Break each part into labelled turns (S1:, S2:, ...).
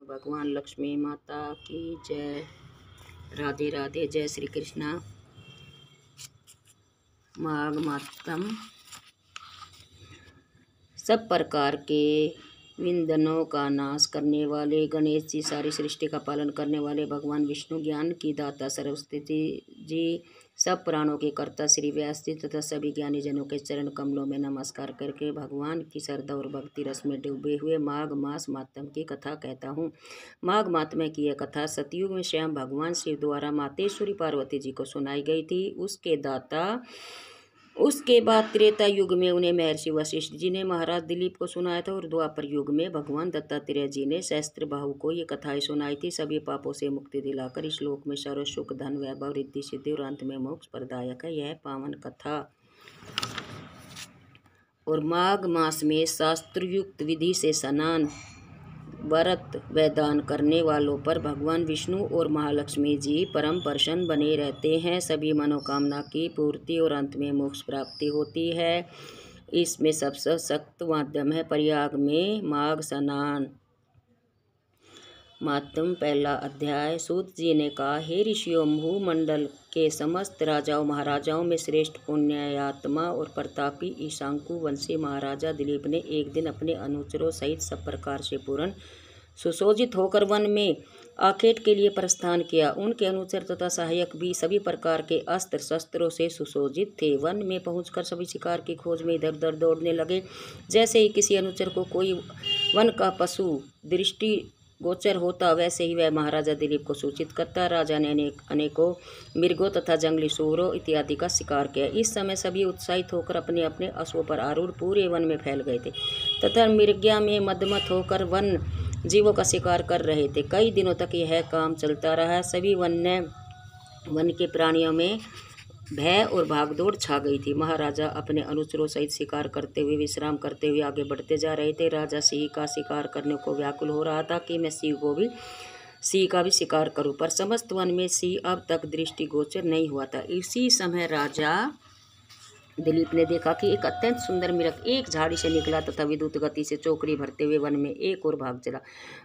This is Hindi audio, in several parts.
S1: भगवान लक्ष्मी माता की जय। राधे राधे। जय श्री कृष्णा। माघ मातम। सब प्रकार के विंदनों का नाश करने वाले गणेश जी, सारी सृष्टि का पालन करने वाले भगवान विष्णु, ज्ञान की दाता सरस्वती जी, सब प्राणों के कर्ता श्री व्यास जी तथा सभी ज्ञानी जनों के चरण कमलों में नमस्कार करके भगवान की श्रद्धा और भक्ति रस में डूबे हुए माघ मास मातम की कथा कहता हूँ। माघ मातम की यह कथा सतयुग में स्वयं भगवान शिव द्वारा मातेश्वरी पार्वती जी को सुनाई गई थी। उसके बाद त्रेता युग में उन्हें महर्षि वशिष्ठ जी ने महाराज दिलीप को सुनाया था और द्वापर युग में भगवान दत्तात्रेय जी ने सहस्त्रबाहु को ये कथाएं सुनाई थी। सभी पापों से मुक्ति दिलाकर इस लोक में सर्व सुख, धन, वैभव, रिद्धि, सिद्धि और अंत में मोक्ष प्रदायक है यह पावन कथा। और माघ मास में शास्त्रयुक्त विधि से स्नान, व्रत व दान करने वालों पर भगवान विष्णु और महालक्ष्मी जी परम प्रसन्न बने रहते हैं। सभी मनोकामना की पूर्ति और अंत में मोक्ष प्राप्ति होती है। इसमें सबसे सख्त माध्यम है प्रयाग में माघ स्नान। मातम पहला अध्याय। सूत जी ने कहा, हे ऋषियों, भूमंडल के समस्त राजाओं महाराजाओं में श्रेष्ठ पुण्यात्मा और प्रतापी ईशांकु वंशी महाराजा दिलीप ने एक दिन अपने अनुचरों सहित सब प्रकार से पूर्ण सुसज्जित होकर वन में आखेट के लिए प्रस्थान किया। उनके अनुचर तथा सहायक भी सभी प्रकार के अस्त्र शस्त्रों से सुसज्जित थे। वन में पहुंचकर सभी शिकार की खोज में इधर उधर दौड़ने लगे। जैसे ही किसी अनुचर को कोई वन का पशु दृष्टि गोचर होता, वैसे ही वह महाराजा दिलीप को सूचित करता। राजा ने अनेकों मृगों तथा जंगली सूरों इत्यादि का शिकार किया। इस समय सभी उत्साहित होकर अपने अपने अश्वों पर आरूढ़ पूरे वन में फैल गए थे तथा मृग्या में मदमत होकर वन जीवों का शिकार कर रहे थे। कई दिनों तक यह काम चलता रहा। सभी वन के प्राणियों में भय और भागदौड़ छा गई थी। महाराजा अपने अनुचरों सहित शिकार करते हुए विश्राम करते हुए आगे बढ़ते जा रहे थे। राजा सिंह का शिकार करने को व्याकुल हो रहा था कि मैं सिंह का भी शिकार करूं, पर समस्त वन में सिंह अब तक दृष्टिगोचर नहीं हुआ था। इसी समय राजा दिलीप ने देखा कि एक अत्यंत सुंदर मृग एक झाड़ी से निकला तथा विद्युत गति से चौकड़ी भरते हुए वन में एक और भाग चला।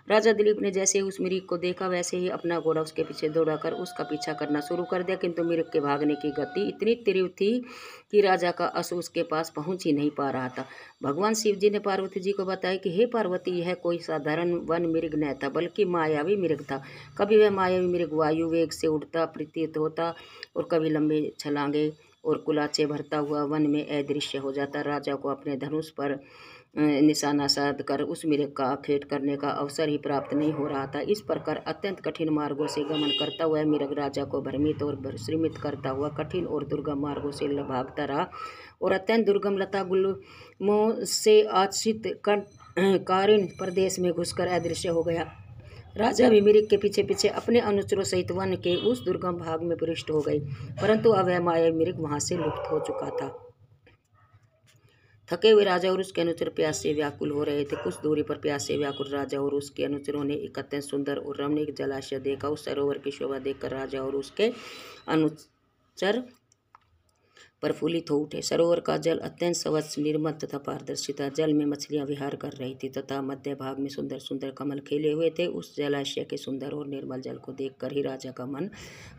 S1: राजा दिलीप ने जैसे ही उस मृग को देखा, वैसे ही अपना घोड़ा उसके पीछे दौड़ाकर उसका पीछा करना शुरू कर दिया, किंतु मृग के भागने की गति इतनी तीव्र थी कि राजा का अश्व उसके पास पहुंच ही नहीं पा रहा था। भगवान शिव जी ने पार्वती जी को बताया कि हे पार्वती, यह कोई साधारण वन मृग न था, बल्कि मायावी मृग था। कभी वह मायावी मृग वायु वेग से उड़ता प्रतीत होता और कभी लंबे छलांगे और कुलाचे भरता हुआ वन में अदृश्य हो जाता। राजा को अपने धनुष पर निशाना साध कर उस मृग का आखेट करने का अवसर ही प्राप्त नहीं हो रहा था। इस प्रकार अत्यंत कठिन मार्गों से गमन करता हुआ मृग राजा को भ्रमित और श्रमित करता हुआ कठिन और दुर्गम मार्गों से भागता रहा और अत्यंत दुर्गम लता गुल्मों से आच्छादित कारिण प्रदेश में घुसकर अदृश्य हो गया। राजा भी मृग के पीछे पीछे अपने अनुचरों सहित वन के उस दुर्गम भाग में प्रविष्ट हो गई, परंतु अब वह मायावी मृग वहां से लुप्त हो चुका था। थके हुए राजा और उसके अनुचर प्यास से व्याकुल हो रहे थे। कुछ दूरी पर प्यास से व्याकुल राजा और उसके अनुचरों ने एक अत्यंत सुंदर और रमणीक जलाशय देखा। उस सरोवर की शोभा देखकर राजा और उसके अनुचर प्रफुल्लित हो उठे। सरोवर का जल अत्यंत स्वच्छ, निर्मल तथा पारदर्शी था। जल में मछलियां विहार कर रही थी तथा मध्य भाग में सुंदर सुंदर कमल खिले हुए थे। उस जलाशय के सुंदर और निर्मल जल को देखकर ही राजा का मन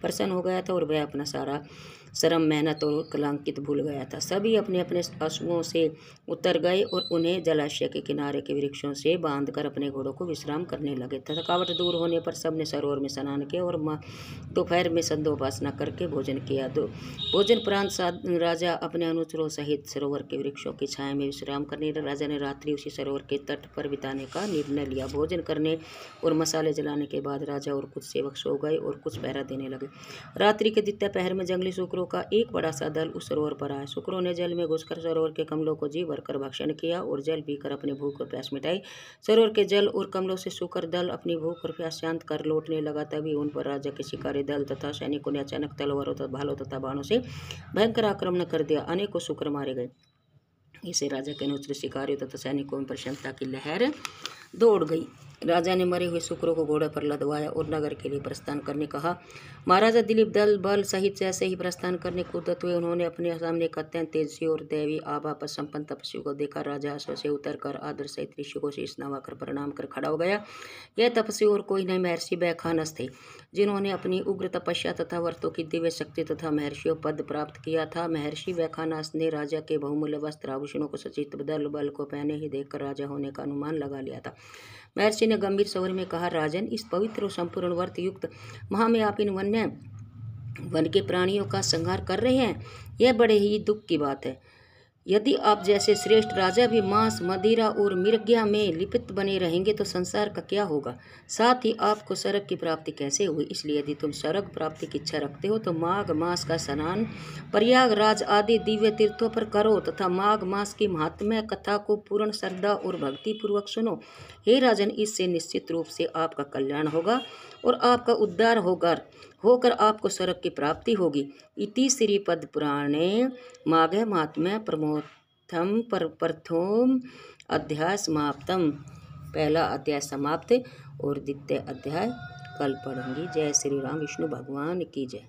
S1: प्रसन्न हो गया था और वह अपना सारा श्रम, मेहनत और कलंकित भूल गया था। सभी अपने अपने अश्वों से उतर गए और उन्हें जलाशय के किनारे के वृक्षों से बांधकर अपने घोड़ों को विश्राम करने लगे। थकावट दूर होने पर सबने सरोवर में स्नान किया और दोपहर में संध्योपासना करके भोजन किया। भोजन प्रांत राजा अपने अनुचरों सहित सरोवर के वृक्षों की छाया में विश्राम करने लगा। राजा ने रात्रि उसी सरोवर के तट पर बिताने का निर्णय लिया। भोजन करने और मसाले जलाने के बाद राजा और कुछ सेवक सो गए और कुछ पहरा देने लगे। रात्रि के द्वितीय पहर में जंगली शुक्रों का एक बड़ा सा दल उस सरोवर पर आया। शुक्रों ने जल में घुसकर सरोवर के कमलों को जी भरकर भक्षण किया और जल पीकर अपनी भूख और प्यास मिटाई। सरोवर के जल और कमलों से शुक्र दल अपनी भूख और प्यास शांत कर लौटने लगा। तभी उन पर राजा के शिकारी दल तथा सैनिकों ने अचानक तलवारों तथा भालों तथा बाणों से भयंकर आक्रमण कर दिया। अनेकों शुक्र मारे गए। इसे राजा के अनुचर शिकारियों तथा सैनिकों में प्रसन्नता की लहर दौड़ गई। राजा ने मरे हुए शुक्र को घोड़े पर लदवाया और नगर के लिए प्रस्थान करने कहा। महाराजा दिलीप दल बल सहित जैसे ही प्रस्थान करने को उद्यत हुए, उन्होंने अपने सामने एक अत्यंत तेजस्वी और दैवी आभा पर संपन्न तपस्वी को देखा। राजा अश्व से उतरकर आदर सहित ऋषि को शीश नवाकर प्रणाम कर खड़ा हो गया। यह तपस्वी और कोई नहीं, महर्षि बैखानस थे, जिन्होंने अपनी उग्र तपस्या तथा व्रतों की दिव्य शक्ति तथा महर्षियों पद प्राप्त किया था। महर्षि बैखानस ने राजा के बहुमूल्य वस्त्र आभूषणों को सचित दल बल को पहने ही देखकर राजा होने का अनुमान लगा लिया था। महर्षि ने गंभीर स्वर में कहा, राजन, इस पवित्र और संपूर्ण व्रत युक्त महा में आप इन वन के प्राणियों का संहार कर रहे हैं। यह बड़े ही दुख की बात है। यदि आप जैसे श्रेष्ठ राजा भी मांस, मदिरा और मिर्ग्या में लिप्त बने रहेंगे तो संसार का क्या होगा। साथ ही आपको स्वर्ग की प्राप्ति कैसे हुई। इसलिए यदि तुम स्वर्ग प्राप्ति की इच्छा रखते हो तो माघ मास का स्नान प्रयागराज आदि दिव्य तीर्थों पर करो तथा माघ मास की महात्म्य कथा को पूर्ण श्रद्धा और भक्ति पूर्वक सुनो। हे राजन, इससे निश्चित रूप से आपका कल्याण होगा और आपका उद्धार होकर आपको स्वर्ग की प्राप्ति होगी। इति श्री पद्म पुराणे माघ महात्म्य प्रथम अध्याय समाप्तम। पहला अध्याय समाप्त और द्वितीय अध्याय कल पढ़ेंगे। जय श्री राम। विष्णु भगवान की जय।